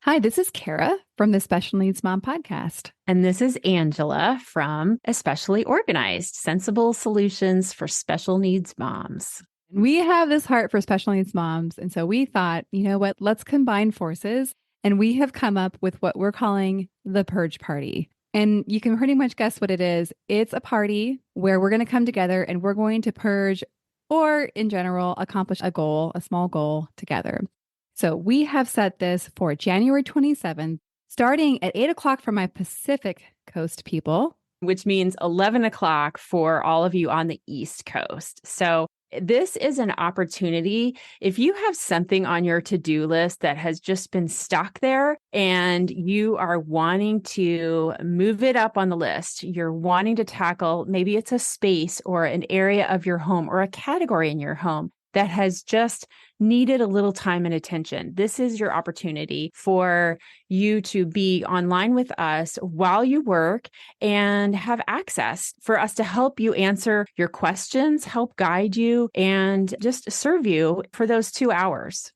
Hi, this is Kara from the Special Needs Mom podcast. And this is Angela from Especially Organized, Sensible Solutions for Special Needs Moms. We have this heart for special needs moms. And so we thought, you know what, let's combine forces. And we have come up with what we're calling the Purge Party. And you can pretty much guess what it is. It's a party where we're going to come together and we're going to purge or, in general, accomplish a goal, a small goal together. So we have set this for January 27th, starting at 8 o'clock for my Pacific Coast people, which means 11 o'clock for all of you on the East Coast. So this is an opportunity. If you have something on your to-do list that has just been stuck there and you are wanting to move it up on the list, you're wanting to tackle, maybe it's a space or an area of your home or a category in your home that has just needed a little time and attention. This is your opportunity for you to be online with us while you work and have access for us to help you answer your questions, help guide you, and just serve you for those 2 hours.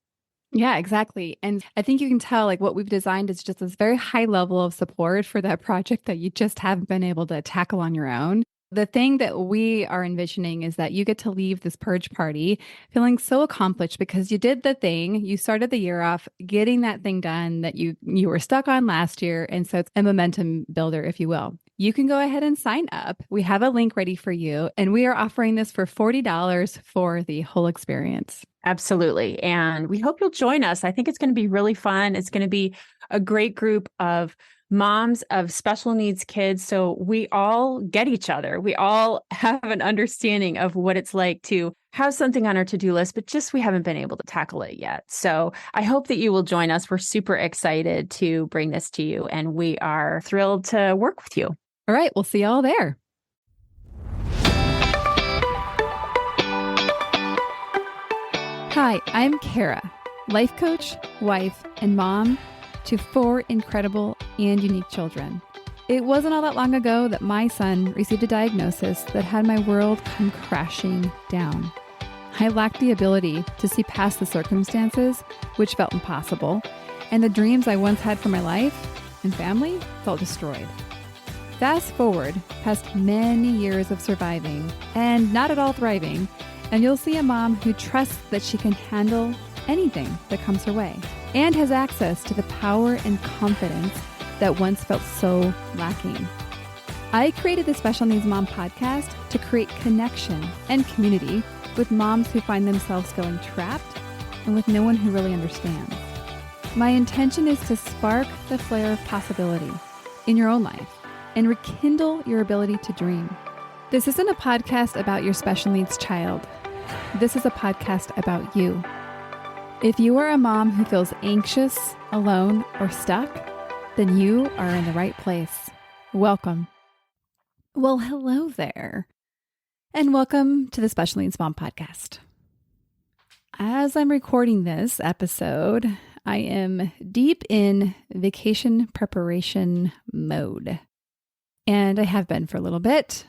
Yeah, exactly. And I think you can tell like what we've designed is just this very high level of support for that project that you just haven't been able to tackle on your own. The thing that we are envisioning is that you get to leave this purge party feeling so accomplished because you did the thing. You started the year off getting that thing done that you were stuck on last year. And so it's a momentum builder, if you will. You can go ahead and sign up. We have a link ready for you, and we are offering this for $40 for the whole experience. Absolutely. And we hope you'll join us. I think it's going to be really fun. It's going to be a great group of moms of special needs kids. So we all get each other. We all have an understanding of what it's like to have something on our to-do list, but just we haven't been able to tackle it yet. So I hope that you will join us. We're super excited to bring this to you, and we are thrilled to work with you. All right. We'll see you all there. Hi, I'm Kara, life coach, wife, and mom to 4 incredible and unique children. It wasn't all that long ago that my son received a diagnosis that had my world come crashing down. I lacked the ability to see past the circumstances, which felt impossible, and the dreams I once had for my life and family felt destroyed. Fast forward past many years of surviving and not at all thriving, and you'll see a mom who trusts that she can handle anything that comes her way and has access to the power and confidence that once felt so lacking. I created the Special Needs Mom podcast to create connection and community with moms who find themselves feeling trapped and with no one who really understands. My intention is to spark the flare of possibility in your own life and rekindle your ability to dream. This isn't a podcast about your special needs child. This is a podcast about you. If you are a mom who feels anxious, alone, or stuck, then you are in the right place. Welcome. Well, hello there, and welcome to the Special Needs Mom podcast. As I'm recording this episode, I am deep in vacation preparation mode, and I have been for a little bit.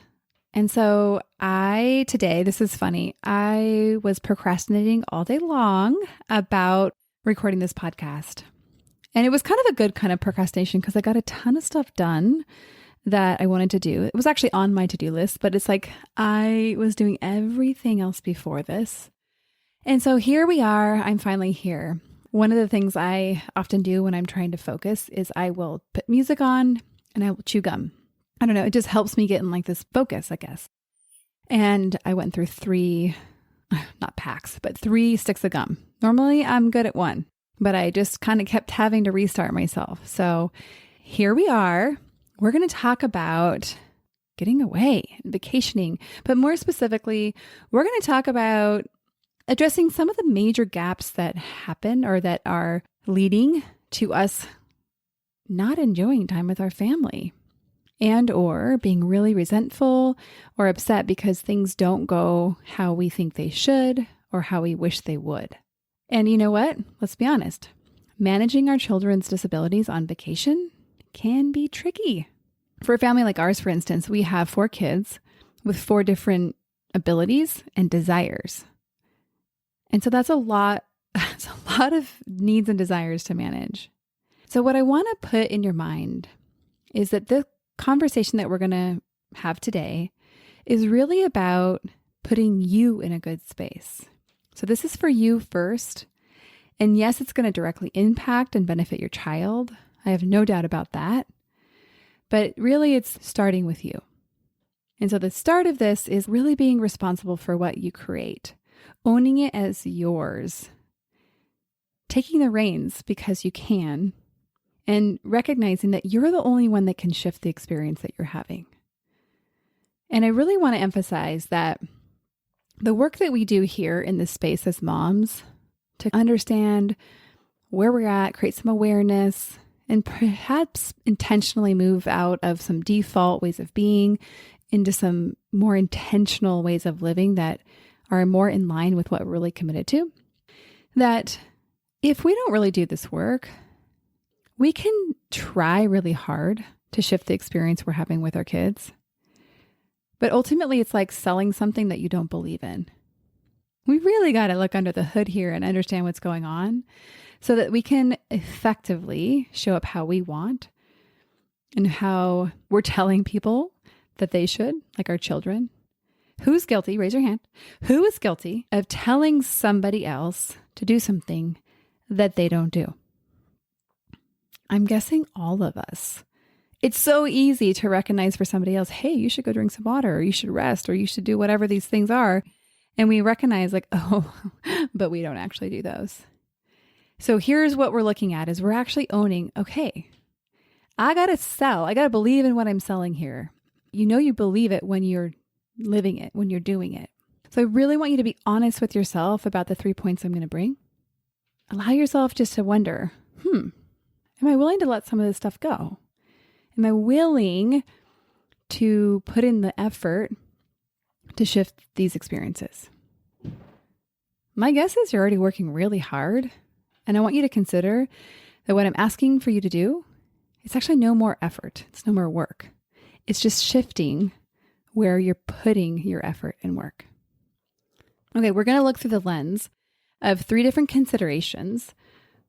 And so today, this is funny, I was procrastinating all day long about recording this podcast. And it was kind of a good kind of procrastination because I got a ton of stuff done that I wanted to do. It was actually on my to-do list, but it's like I was doing everything else before this. And so here we are, I'm finally here. One of the things I often do when I'm trying to focus is I will put music on and I will chew gum. I don't know, it just helps me get in like this focus, I guess. And I went through 3 sticks of gum. Normally I'm good at 1, but I just kind of kept having to restart myself. So here we are. We're going to talk about getting away and vacationing, but more specifically, we're going to talk about addressing some of the major gaps that happen or that are leading to us not enjoying time with our family. And or being really resentful or upset because things don't go how we think they should or how we wish they would. And you know what? Let's be honest. Managing our children's disabilities on vacation can be tricky. For a family like ours, for instance, we have 4 kids with 4 different abilities and desires. And so that's a lot of needs and desires to manage. So what I want to put in your mind is that the conversation that we're going to have today is really about putting you in a good space. So this is for you first. And yes, it's going to directly impact and benefit your child. I have no doubt about that. But really, it's starting with you. And so the start of this is really being responsible for what you create, owning it as yours, taking the reins because you can, and recognizing that you're the only one that can shift the experience that you're having. And I really want to emphasize that the work that we do here in this space as moms to understand where we're at, create some awareness, and perhaps intentionally move out of some default ways of being into some more intentional ways of living that are more in line with what we're really committed to. That if we don't really do this work, we can try really hard to shift the experience we're having with our kids. But ultimately, it's like selling something that you don't believe in. We really got to look under the hood here and understand what's going on so that we can effectively show up how we want and how we're telling people that they should, like our children. Who's guilty? Raise your hand. Who is guilty of telling somebody else to do something that they don't do? I'm guessing all of us. It's so easy to recognize for somebody else, hey, you should go drink some water, or you should rest, or you should do whatever these things are. And we recognize like, oh, but we don't actually do those. So here's what we're looking at is we're actually owning, okay, I got to believe in what I'm selling here. You know, you believe it when you're living it, when you're doing it. So I really want you to be honest with yourself about the 3 points I'm going to bring. Allow yourself just to wonder, am I willing to let some of this stuff go? Am I willing to put in the effort to shift these experiences? My guess is you're already working really hard. And I want you to consider that what I'm asking for you to do, it's actually no more effort. It's no more work. It's just shifting where you're putting your effort and work. Okay, we're going to look through the lens of 3 different considerations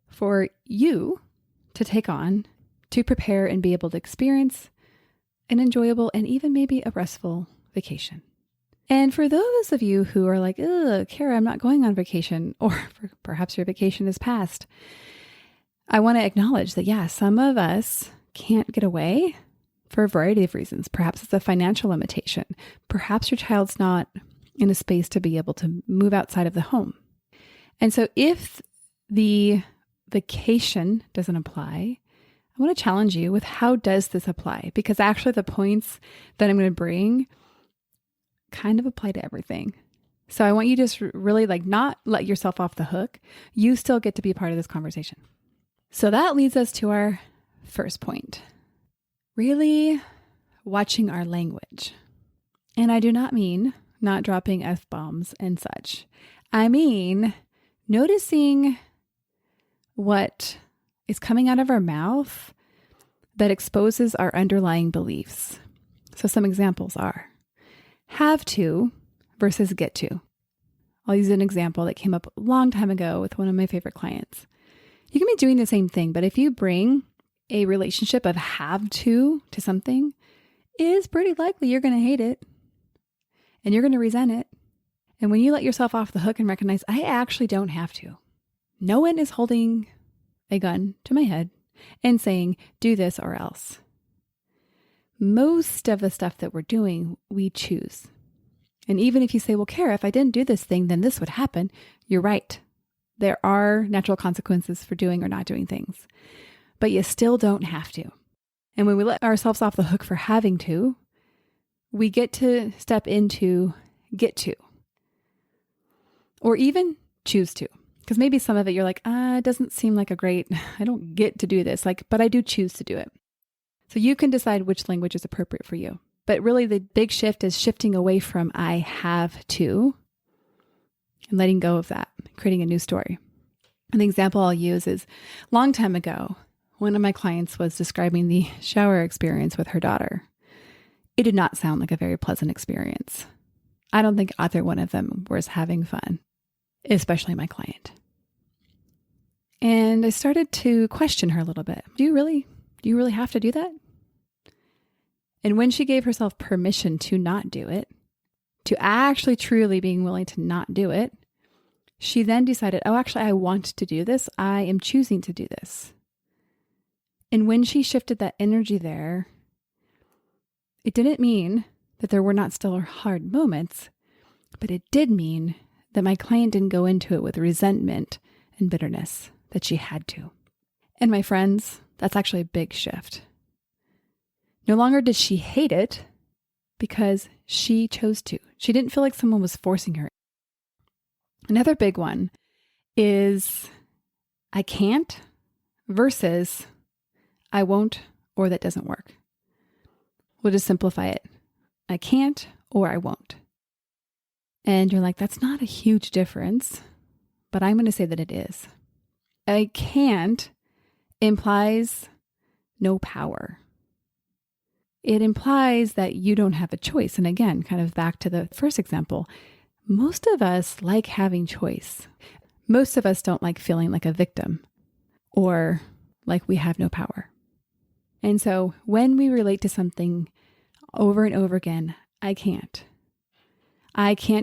for you to take on to prepare and be able to experience an enjoyable and even maybe a restful vacation. And for those of you who are like, ugh, Kara, I'm not going on vacation, or perhaps your vacation is past, I want to acknowledge that, yeah, some of us can't get away for a variety of reasons. Perhaps it's a financial limitation. Perhaps your child's not in a space to be able to move outside of the home. And so if the vacation doesn't apply, I want to challenge you with how does this apply? Because actually the points that I'm going to bring kind of apply to everything. So I want you to just really not let yourself off the hook. You still get to be a part of this conversation. So that leads us to our first point. Really watching our language. And I do not mean not dropping F-bombs and such. I mean noticing what is coming out of our mouth that exposes our underlying beliefs. So some examples are have to versus get to. I'll use an example that came up a long time ago with one of my favorite clients. You can be doing the same thing, but if you bring a relationship of have to something, it is pretty likely you're going to hate it and you're going to resent it. And when you let yourself off the hook and recognize, I actually don't have to. No one is holding a gun to my head and saying, do this or else. Most of the stuff that we're doing, we choose. And even if you say, well, Kara, if I didn't do this thing, then this would happen. You're right. There are natural consequences for doing or not doing things, but you still don't have to. And when we let ourselves off the hook for having to, we get to step into get to, or even choose to. Because maybe some of it you're like, it doesn't seem like I don't get to do this, but I do choose to do it. So you can decide which language is appropriate for you. But really the big shift is shifting away from I have to and letting go of that, creating a new story. And the example I'll use is a long time ago, one of my clients was describing the shower experience with her daughter. It did not sound like a very pleasant experience. I don't think either one of them was having fun, especially my client. And I started to question her a little bit. Do you really have to do that? And when she gave herself permission to not do it, to actually truly being willing to not do it, she then decided, oh, actually, I want to do this. I am choosing to do this. And when she shifted that energy there, it didn't mean that there were not still hard moments, but it did mean that my client didn't go into it with resentment and bitterness that she had to. And my friends, that's actually a big shift. No longer did she hate it because she chose to. She didn't feel like someone was forcing her. Another big one is I can't versus I won't or that doesn't work. We'll just simplify it. I can't or I won't. And you're like, that's not a huge difference, but I'm going to say that it is. I can't implies no power. It implies that you don't have a choice. And again, kind of back to the first example, most of us like having choice. Most of us don't like feeling like a victim or like we have no power. And so when we relate to something over and over again, I can't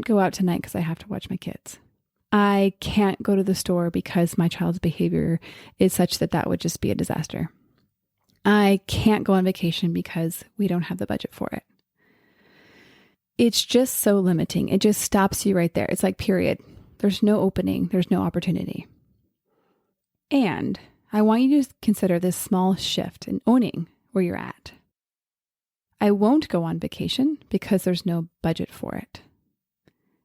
go out tonight because I have to watch my kids. I can't go to the store because my child's behavior is such that that would just be a disaster. I can't go on vacation because we don't have the budget for it. It's just so limiting. It just stops you right there. It's like, period. There's no opening. There's no opportunity. And I want you to consider this small shift in owning where you're at. I won't go on vacation because there's no budget for it.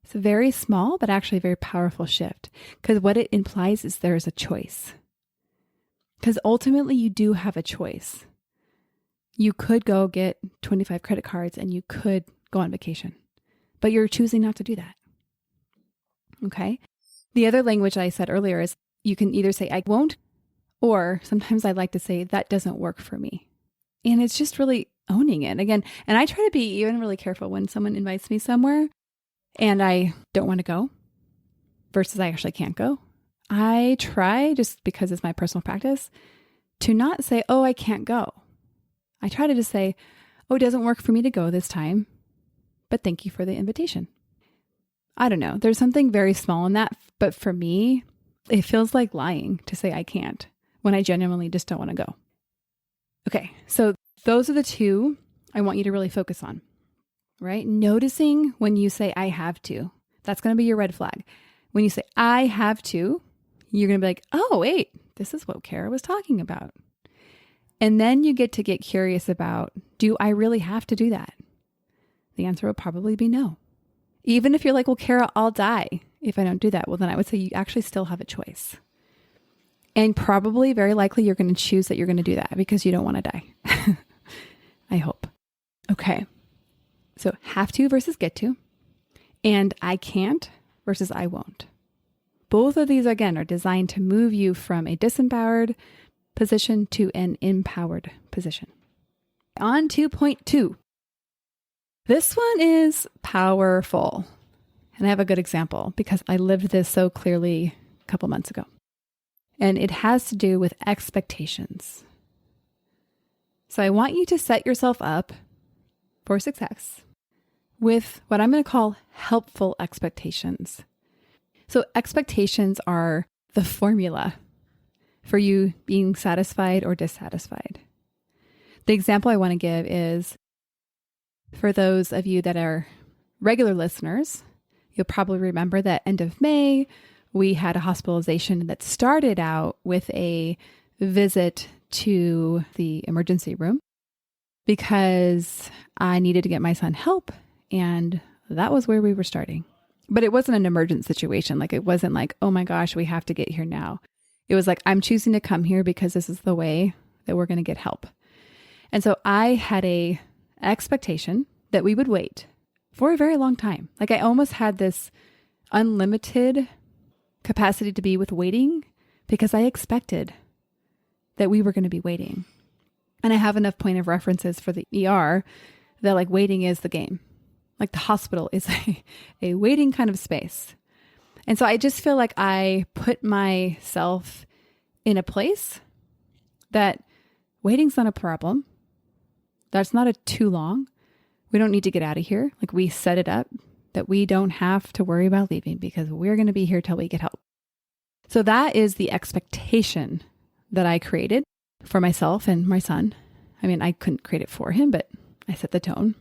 It's a very small, but actually a very powerful shift because what it implies is there is a choice. Because ultimately you do have a choice. You could go get 25 credit cards and you could go on vacation, but you're choosing not to do that. Okay. The other language I said earlier is you can either say, I won't, or sometimes I like to say, that doesn't work for me. And it's just really owning it again. And I try to be even really careful when someone invites me somewhere and I don't want to go versus I actually can't go. I try, just because it's my personal practice, to not say, oh, I can't go. I try to just say, oh, it doesn't work for me to go this time, but thank you for the invitation. I don't know. There's something very small in that, but for me, it feels like lying to say I can't when I genuinely just don't want to go. Okay, so those are the two I want you to really focus on, right? Noticing when you say I have to, that's going to be your red flag. When you say I have to, you're going to be like, oh, wait, this is what Kara was talking about. And then you get to get curious about, do I really have to do that? The answer will probably be no. Even if you're like, well, Kara, I'll die if I don't do that. Well, then I would say you actually still have a choice. And probably very likely you're going to choose that you're going to do that because you don't want to die. I hope. Okay. So have to versus get to. And I can't versus I won't. Both of these, again, are designed to move you from a disempowered position to an empowered position. On to point 2. This one is powerful. And I have a good example because I lived this so clearly a couple months ago. And it has to do with expectations. So I want you to set yourself up for success with what I'm going to call helpful expectations. So expectations are the formula for you being satisfied or dissatisfied. The example I want to give is for those of you that are regular listeners, you'll probably remember that end of May, we had a hospitalization that started out with a visit to the emergency room because I needed to get my son help. And that was where we were starting. But it wasn't an emergent situation. Like it wasn't like, oh my gosh, we have to get here now. It was like, I'm choosing to come here because this is the way that we're going to get help. And so I had a expectation that we would wait for a very long time. Like I almost had this unlimited capacity to be with waiting because I expected that we were going to be waiting. And I have enough point of references for the ER that like waiting is the game. Like the hospital is a waiting kind of space. And so I just feel like I put myself in a place that waiting's not a problem. That's not too long. We don't need to get out of here. Like, we set it up that we don't have to worry about leaving because we're going to be here till we get help. So that is the expectation that I created for myself and my son. I mean, I couldn't create it for him, but I set the tone.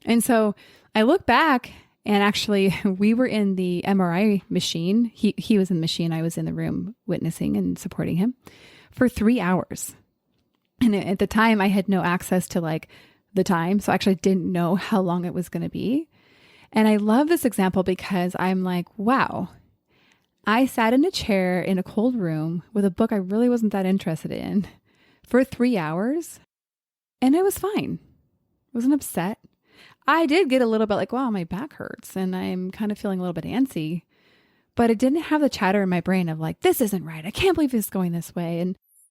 And so I look back, and actually we were in the MRI machine. He was in the machine. I was in the room witnessing and supporting him for 3 hours. And at the time I had no access to like the time. So I actually didn't know how long it was going to be. And I love this example because I'm like, wow, I sat in a chair in a cold room with a book I really wasn't that interested in for 3 hours. And it was fine. Wasn't upset. I did get a little bit like, wow, my back hurts and I'm kind of feeling a little bit antsy, but it didn't have the chatter in my brain of like, this isn't right. I can't believe it's going this way.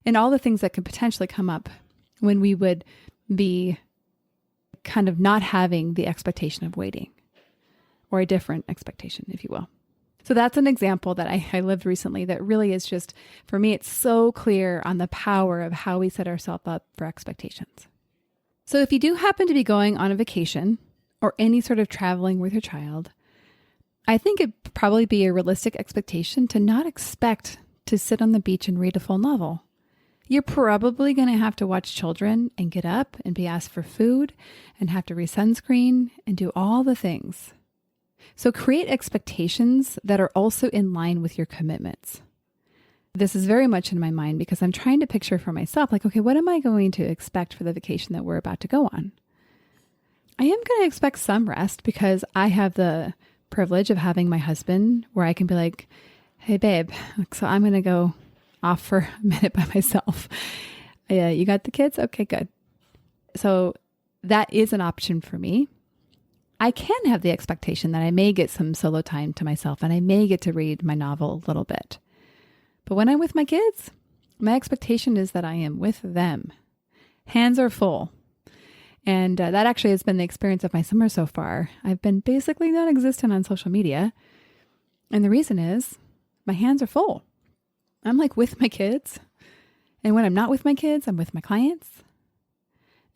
And all the things that could potentially come up when we would be kind of not having the expectation of waiting, or a different expectation, if you will. So that's an example that I lived recently that really is just, for me, it's so clear on the power of how we set ourselves up for expectations. So if you do happen to be going on a vacation or any sort of traveling with your child, I think it'd probably be a realistic expectation to not expect to sit on the beach and read a full novel. You're probably going to have to watch children and get up and be asked for food and have to re-sunscreen and do all the things. So create expectations that are also in line with your commitments. This is very much in my mind because I'm trying to picture for myself, like, okay, what am I going to expect for the vacation that we're about to go on? I am going to expect some rest because I have the privilege of having my husband where I can be like, hey, babe, so I'm going to go off for a minute by myself. Yeah, you got the kids? Okay, good. So that is an option for me. I can have the expectation that I may get some solo time to myself and I may get to read my novel a little bit. But when I'm with my kids, my expectation is that I am with them. Hands are full. And that actually has been the experience of my summer so far. I've been basically non-existent on social media. And the reason is my hands are full. I'm like with my kids. And when I'm not with my kids, I'm with my clients.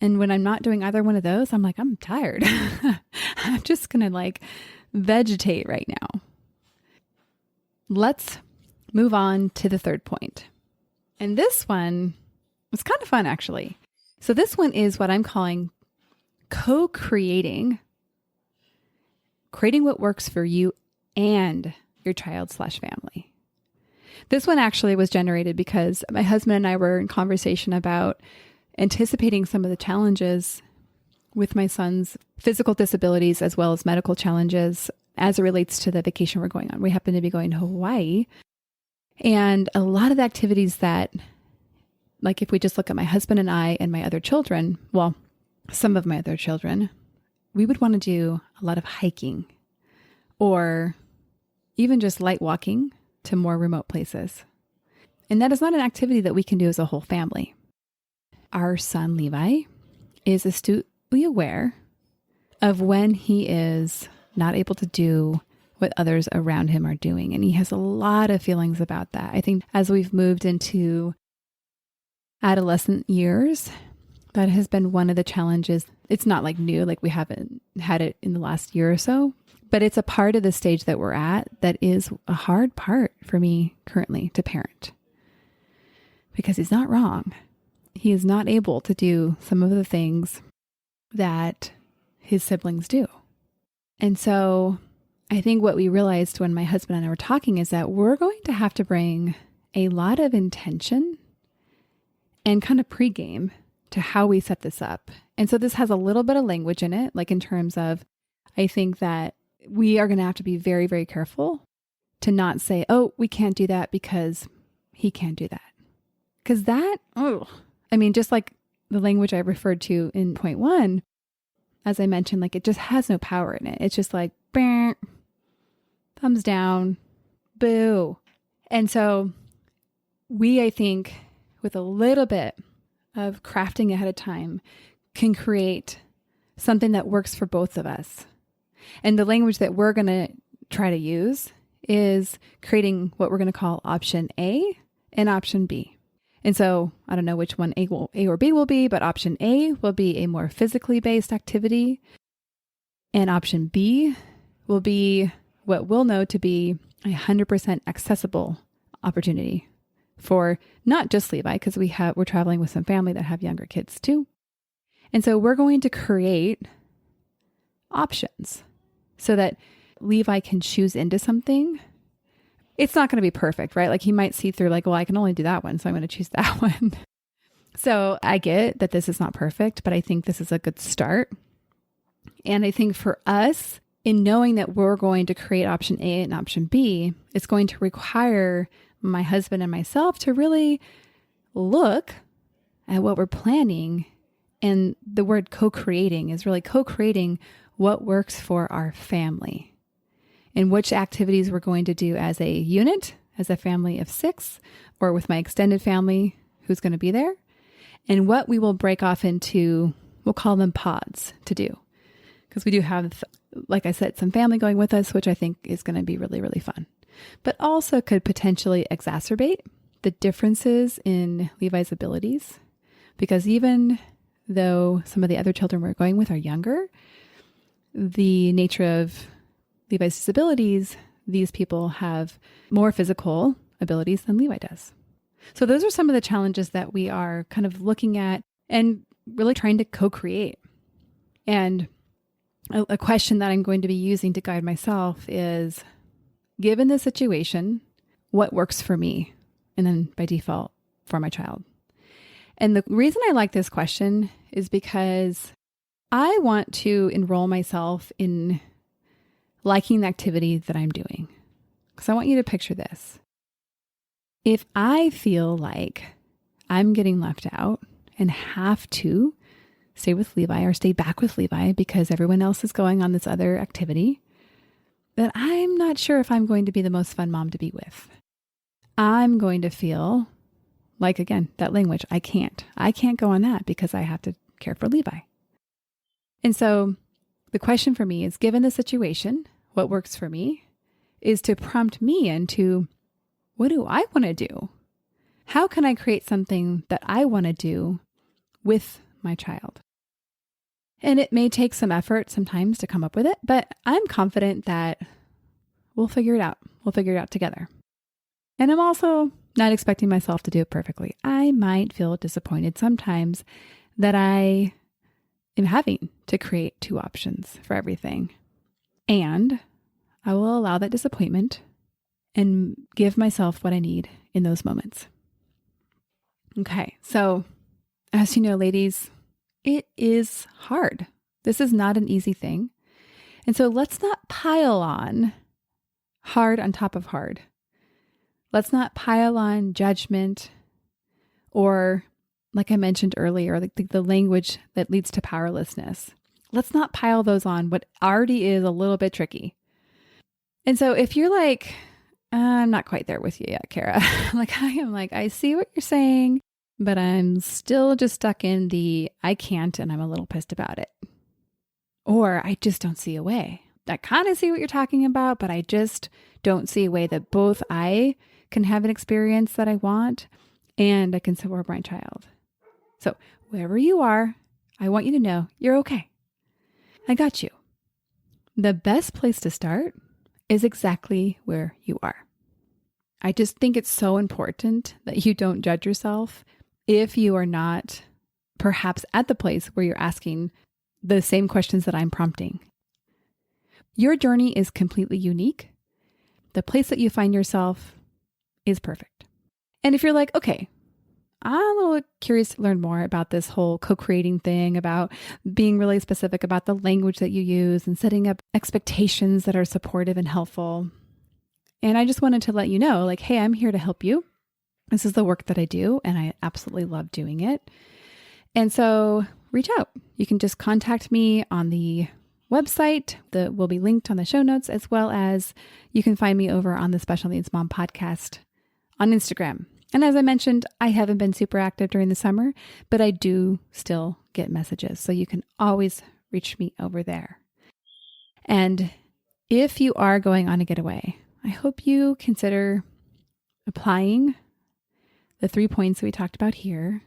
And when I'm not doing either one of those, I'm like, I'm tired. I'm just going to like vegetate right now. Let's move on to the third point. And this one was kind of fun, actually. So this one is what I'm calling co-creating, creating what works for you and your child/family. This one actually was generated because my husband and I were in conversation about anticipating some of the challenges with my son's physical disabilities as well as medical challenges as it relates to the vacation we're going on. We happen to be going to Hawaii. And a lot of the activities that, like if we just look at my husband and I and my other children, well, some of my other children, we would want to do a lot of hiking or even just light walking to more remote places. And that is not an activity that we can do as a whole family. Our son, Levi, is astutely aware of when he is not able to do what others around him are doing. And he has a lot of feelings about that. I think as we've moved into adolescent years, that has been one of the challenges. It's not like new, like we haven't had it in the last year or so, but it's a part of the stage that we're at that is a hard part for me currently to parent. Because he's not wrong. He is not able to do some of the things that his siblings do. And so I think what we realized when my husband and I were talking is that we're going to have to bring a lot of intention and kind of pregame to how we set this up. And so this has a little bit of language in it, like in terms of, I think that we are going to have to be very, very careful to not say, oh, we can't do that because he can't do that. Because that, just like the language I referred to in point 1, as I mentioned, like it just has no power in it. It's just like, thumbs down, boo. And so we, I think, with a little bit of crafting ahead of time, can create something that works for both of us. And the language that we're going to try to use is creating what we're going to call option A and option B. And so I don't know which one A or B will be, but option A will be a more physically based activity. And option B will be what we'll know to be a 100% accessible opportunity for not just Levi, because we're traveling with some family that have younger kids too. And so we're going to create options so that Levi can choose into something. It's not going to be perfect, right? Like he might see through like, well, I can only do that one, so I'm going to choose that one. So I get that this is not perfect, but I think this is a good start. And I think for us, in knowing that we're going to create option A and option B, it's going to require my husband and myself to really look at what we're planning. And the word co-creating is really co-creating what works for our family and which activities we're going to do as a unit, as a family of 6, or with my extended family who's going to be there, and what we will break off into, we'll call them pods to do. Because we do have, like I said, some family going with us, which I think is going to be really, really fun, but also could potentially exacerbate the differences in Levi's abilities. Because even though some of the other children we're going with are younger, the nature of Levi's disabilities, these people have more physical abilities than Levi does. So those are some of the challenges that we are kind of looking at and really trying to co-create. And a question that I'm going to be using to guide myself is, given the situation, what works for me? And then by default, for my child. And the reason I like this question is because I want to enroll myself in liking the activity that I'm doing. Because I want you to picture this. If I feel like I'm getting left out and have to stay with Levi or stay back with Levi because everyone else is going on this other activity, then I'm not sure if I'm going to be the most fun mom to be with. I'm going to feel like, again, that language, I can't go on that because I have to care for Levi. And so the question for me is, given the situation, what works for me is to prompt me into, what do I want to do? How can I create something that I want to do with my child? And it may take some effort sometimes to come up with it, but I'm confident that we'll figure it out. We'll figure it out together. And I'm also not expecting myself to do it perfectly. I might feel disappointed sometimes that I am having to create 2 options for everything. And I will allow that disappointment and give myself what I need in those moments. Okay, so as you know, ladies, it is hard. This is not an easy thing. And so let's not pile on hard on top of hard. Let's not pile on judgment or, like I mentioned earlier, the language that leads to powerlessness. Let's not pile those on what already is a little bit tricky. And so if you're like, I'm not quite there with you yet, Kara. I see what you're saying, but I'm still just stuck in the I can't and I'm a little pissed about it. Or I just don't see a way. I kind of see what you're talking about, but I just don't see a way that both I can have an experience that I want and I can support my child. So wherever you are, I want you to know you're okay. I got you. The best place to start is exactly where you are. I just think it's so important that you don't judge yourself if you are not perhaps at the place where you're asking the same questions that I'm prompting. Your journey is completely unique. The place that you find yourself is perfect. And if you're like, okay, I'm a little curious to learn more about this whole co-creating thing, about being really specific about the language that you use and setting up expectations that are supportive and helpful. And I just wanted to let you know, like, hey, I'm here to help you. This is the work that I do, and I absolutely love doing it. And so reach out. You can just contact me on the website that will be linked on the show notes, as well as you can find me over on the Special Needs Mom podcast on Instagram. And as I mentioned, I haven't been super active during the summer, but I do still get messages. So you can always reach me over there. And if you are going on a getaway, I hope you consider applying the 3 points we talked about here.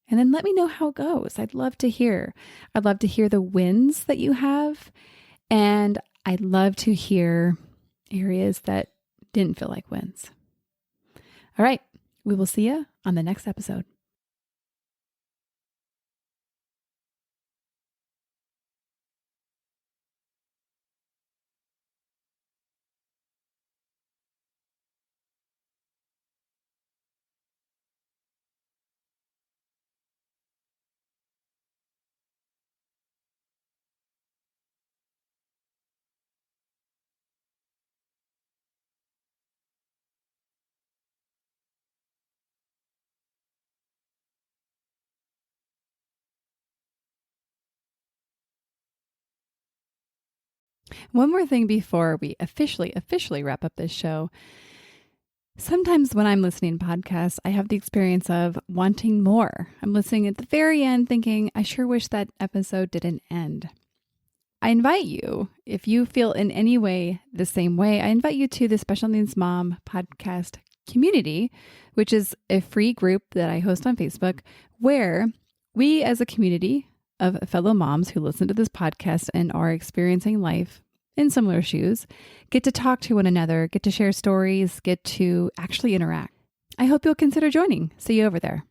And then let me know how it goes. I'd love to hear. I'd love to hear the wins that you have. And I'd love to hear areas that didn't feel like wins. All right. We will see you on the next episode. One more thing before we officially wrap up this show. Sometimes when I'm listening to podcasts, I have the experience of wanting more. I'm listening at the very end thinking, I sure wish that episode didn't end. I invite you, if you feel in any way the same way, I invite you to the Special Needs Mom podcast community, which is a free group that I host on Facebook, where we as a community of fellow moms who listen to this podcast and are experiencing life in similar shoes, get to talk to one another, get to share stories, get to actually interact. I hope you'll consider joining. See you over there.